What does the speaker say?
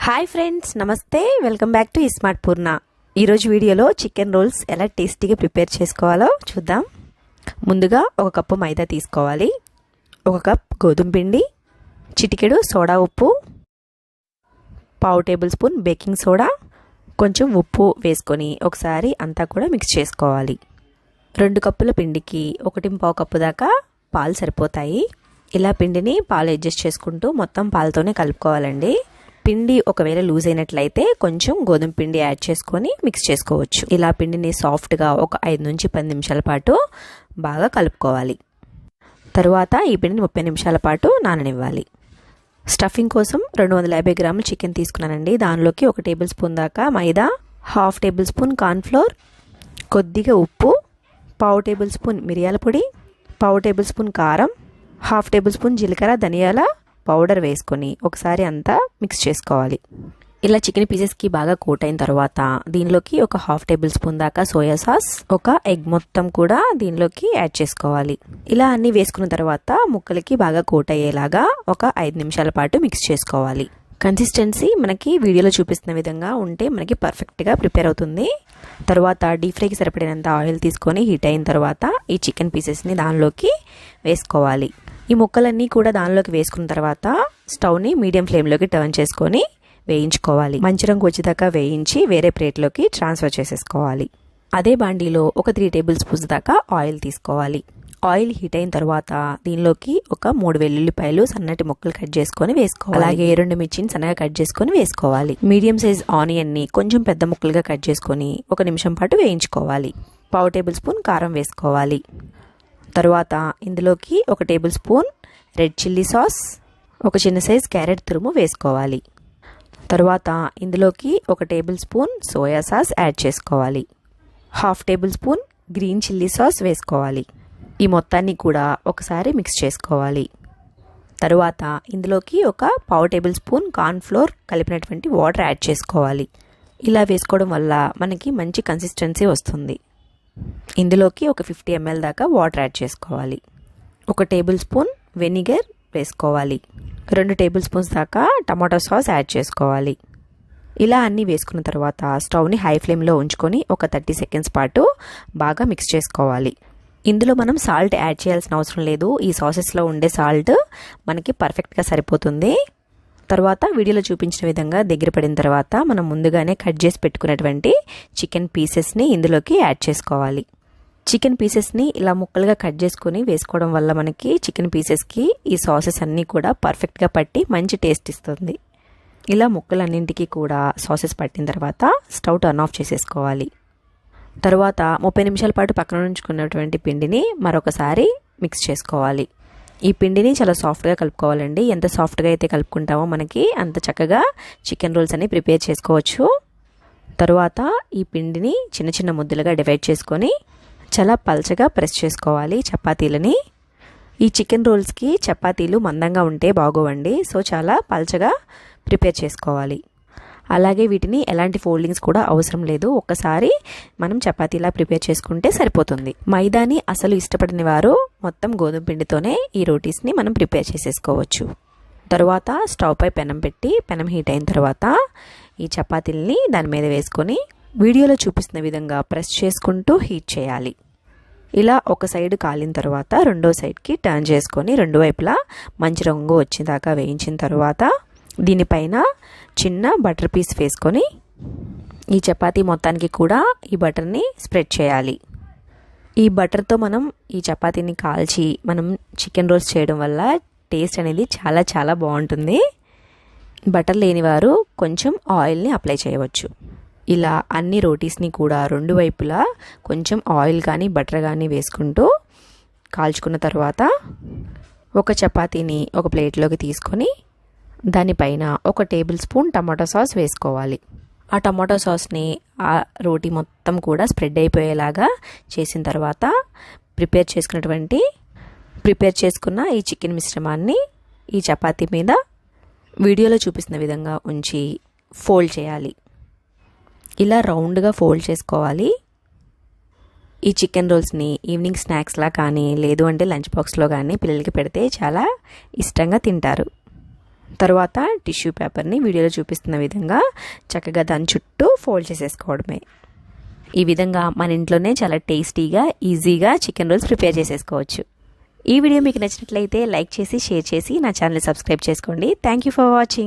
Hi friends, నమస్తే. Welcome back to iSmartpurna. ఈరోజు వీడియోలో చికెన్ రోల్స్ ఎలా టేస్టీగా ప్రిపేర్ చేసుకోవాలో చూద్దాం. ముందుగా ఒక కప్పు మైదా తీసుకోవాలి, ఒక కప్ గోధుమ పిండి, చిటికెడు సోడా ఉప్పు, పావు టేబుల్ స్పూన్ బేకింగ్ సోడా, కొంచెం ఉప్పు వేసుకొని ఒకసారి అంతా కూడా మిక్స్ చేసుకోవాలి. 2 కప్పుల పిండికి 1.5 కప్పు దాకా పాలు సరిపోతాయి. ఇలా పిండిని పాలు అడ్జస్ట్ చేసుకుంటూ మొత్తం పాలతోనే కలుపుకోవాలండి. పిండి ఒకవేళ లూజ్ అయినట్లయితే కొంచెం గోధుమ పిండి యాడ్ చేసుకొని మిక్స్ చేసుకోవచ్చు. ఇలా పిండిని సాఫ్ట్గా ఒక 5 నుంచి 10 నిమిషాల పాటు బాగా కలుపుకోవాలి. తరువాత ఈ పిండిని 30 నిమిషాల పాటు నాననివ్వాలి. స్టఫింగ్ కోసం 250 గ్రాముల చికెన్ తీసుకున్నానండి. దానిలోకి 1 టేబుల్ స్పూన్ దాకా మైదా, 1/2 టేబుల్ స్పూన్ కార్న్ఫ్లోర్, కొద్దిగా ఉప్పు, పావు టేబుల్ స్పూన్ మిరియాల పొడి, పావు టేబుల్ స్పూన్ కారం, 1/2 టేబుల్ స్పూన్ జీలకర్ర ధనియాల పౌడర్ వేసుకొని ఒకసారి అంతా మిక్స్ చేసుకోవాలి. ఇలా చికెన్ పీసెస్కి బాగా కోట్ అయిన తర్వాత దీనిలోకి ఒక 1/2 టేబుల్ స్పూన్ దాకా సోయా సాస్, ఒక ఎగ్ మొత్తం కూడా దీనిలోకి యాడ్ చేసుకోవాలి. ఇలా అన్ని వేసుకున్న తర్వాత ముక్కలకి బాగా కోట్ అయ్యేలాగా ఒక 5 నిమిషాల పాటు మిక్స్ చేసుకోవాలి. కన్సిస్టెన్సీ మనకి వీడియోలో చూపిస్తున్న విధంగా ఉంటే మనకి పర్ఫెక్ట్గా ప్రిపేర్ అవుతుంది. తర్వాత డీప్ ఫ్రైకి సరిపడినంత ఆయిల్ తీసుకొని హీట్ అయిన తర్వాత ఈ చికెన్ పీసెస్ని దానిలోకి వేసుకోవాలి. ఈ ముక్కలన్నీ కూడా దానిలోకి వేసుకున్న తర్వాత స్టవ్ని మీడియం ఫ్లేమ్లోకి టర్న్ చేసుకొని వేయించుకోవాలి. మంచి రంగు వచ్చేదాకా వేయించి వేరే ప్లేట్లోకి ట్రాన్స్ఫర్ చేసేసుకోవాలి. అదే బాండీలో ఒక 3 టేబుల్ స్పూన్స్ దాకా ఆయిల్ తీసుకోవాలి. ఆయిల్ హీట్ అయిన తర్వాత దీనిలోకి ఒక 3 వెల్లుల్లిపాయలు సన్నటి ముక్కలు కట్ చేసుకొని వేసుకోవాలి. అలాగే 2 మిర్చిని సన్నగా కట్ చేసుకొని వేసుకోవాలి. మీడియం సైజ్ ఆనియన్ని కొంచెం పెద్ద ముక్కలుగా కట్ చేసుకొని 1 నిమిషం పాటు వేయించుకోవాలి. పావు టేబుల్ స్పూన్ కారం వేసుకోవాలి. తరువాత ఇందులోకి 1 table spoon red chilli sauce, ఒక చిన్న సైజ్ క్యారెట్ తురుము వేసుకోవాలి. తరువాత ఇందులోకి 1 table spoon soya sauce add చేసుకోవాలి. 1/2 table spoon green chilli sauce వేసుకోవాలి. ఈ మొత్తాన్ని కూడా ఒకసారి మిక్స్ చేసుకోవాలి. తరువాత ఇందులోకి ఒక పావు టేబుల్ స్పూన్ కార్న్ఫ్లోర్ కలిపినటువంటి వాటర్ యాడ్ చేసుకోవాలి. ఇలా వేసుకోవడం వల్ల మనకి మంచి కన్సిస్టెన్సీ వస్తుంది. ఇందులోకి ఒక 50 ml దాకా వాటర్ యాడ్ చేసుకోవాలి. 1 టేబుల్ స్పూన్ వెనిగర్ వేసుకోవాలి. 2 టేబుల్ స్పూన్స్ దాకా టమాటో సాస్ యాడ్ చేసుకోవాలి. ఇలా అన్నీ వేసుకున్న తర్వాత స్టవ్ని హై ఫ్లేమ్లో ఉంచుకొని ఒక 30 సెకండ్స్ పాటు బాగా మిక్స్ చేసుకోవాలి. ఇందులో మనం సాల్ట్ యాడ్ చేయాల్సిన అవసరం లేదు. ఈ సాసెస్లో ఉండే సాల్ట్ మనకి పర్ఫెక్ట్గా సరిపోతుంది. తర్వాత వీడియోలో చూపించిన విధంగా దగ్గర పడిన తర్వాత మనం ముందుగానే కట్ చేసి పెట్టుకున్నటువంటి చికెన్ పీసెస్ని ఇందులోకి యాడ్ చేసుకోవాలి. చికెన్ పీసెస్ని ఇలా ముక్కలుగా కట్ చేసుకొని వేసుకోవడం వల్ల మనకి చికెన్ పీసెస్కి ఈ సాసెస్ అన్నీ కూడా పర్ఫెక్ట్గా పట్టి మంచి టేస్ట్ ఇస్తుంది. ఇలా ముక్కలన్నింటికి కూడా సాసెస్ పట్టిన తర్వాత స్టవ్ టర్న్ ఆఫ్ చేసేసుకోవాలి. తర్వాత 30 నిమిషాల పాటు పక్కన ఉంచుకున్నటువంటి పిండిని మరొకసారి మిక్స్ చేసుకోవాలి. ఈ పిండిని చాలా సాఫ్ట్గా కలుపుకోవాలండి. ఎంత సాఫ్ట్గా అయితే కలుపుకుంటామో మనకి అంత చక్కగా చికెన్ రోల్స్ అన్ని ప్రిపేర్ చేసుకోవచ్చు. తరువాత ఈ పిండిని చిన్న చిన్న ముద్దలుగా డివైడ్ చేసుకొని చాలా పల్చగా ప్రెస్ చేసుకోవాలి చపాతీలని. ఈ చికెన్ రోల్స్కి చపాతీలు మందంగా ఉంటే బాగోవండి. సో చాలా పల్చగా ప్రిపేర్ చేసుకోవాలి. అలాగే వీటిని ఎలాంటి ఫోల్డింగ్స్ కూడా అవసరం లేదు. ఒక్కసారి మనం చపాతీలా ప్రిపేర్ చేసుకుంటే సరిపోతుంది. మైదాని అసలు ఇష్టపడని వారు మొత్తం గోధుమ పిండితోనే ఈ రోటీస్ని మనం ప్రిపేర్ చేసేసుకోవచ్చు. తరువాత స్టవ్ పై పెనం పెట్టి పెనం హీట్ అయిన తర్వాత ఈ చపాతీలని దాని మీద వేసుకొని వీడియోలో చూపిస్తున్న విధంగా ప్రెస్ చేసుకుంటూ హీట్ చేయాలి. ఇలా ఒక సైడ్ కాలిన తర్వాత రెండో సైడ్కి టర్న్ చేసుకొని 2 వైపులా మంచి రంగు వచ్చేదాకా వేయించిన తర్వాత దీనిపైన చిన్న బటర్ పీస్ వేసుకొని ఈ చపాతీ మొత్తానికి కూడా ఈ బటర్ని స్ప్రెడ్ చేయాలి. ఈ బటర్తో మనం ఈ చపాతీని కాల్చి మనం చికెన్ రోల్స్ చేయడం వల్ల టేస్ట్ అనేది చాలా చాలా బాగుంటుంది. బటర్ లేనివారు కొంచెం ఆయిల్ని అప్లై చేయవచ్చు. ఇలా అన్ని రోటీస్ని కూడా 2 వైపులా కొంచెం ఆయిల్ కానీ బటర్ కానీ వేసుకుంటూ కాల్చుకున్న తర్వాత ఒక చపాతీని ఒక ప్లేట్లోకి తీసుకొని దానిపైన 1 టేబుల్ స్పూన్ టమాటో సాస్ వేసుకోవాలి. ఆ టమాటో సాస్ని ఆ రోటీ మొత్తం కూడా స్ప్రెడ్ అయిపోయేలాగా చేసిన తర్వాత ప్రిపేర్ చేసుకున్న ఈ చికెన్ మిశ్రమాన్ని ఈ చపాతీ మీద వీడియోలో చూపిస్తున్న విధంగా ఉంచి ఫోల్డ్ చేయాలి. ఇలా రౌండ్గా ఫోల్డ్ చేసుకోవాలి. ఈ చికెన్ రోల్స్ని ఈవినింగ్ స్నాక్స్లా కానీ లేదు అంటే లంచ్ బాక్స్లో కానీ పిల్లలకి పెడితే చాలా ఇష్టంగా తింటారు. తర్వాత టిష్యూ పేపర్ని వీడియోలో చూపిస్తున్న విధంగా చక్కగా దాని చుట్టూ ఫోల్డ్ చేసేసుకోవడమే. ఈ విధంగా మన ఇంట్లోనే చాలా టేస్టీగా ఈజీగా చికెన్ రోల్స్ ప్రిపేర్ చేసేసుకోవచ్చు. ఈ వీడియో మీకు నచ్చినట్లయితే లైక్ చేసి షేర్ చేసి నా ఛానల్ సబ్స్క్రైబ్ చేసుకోండి. Thank you for watching.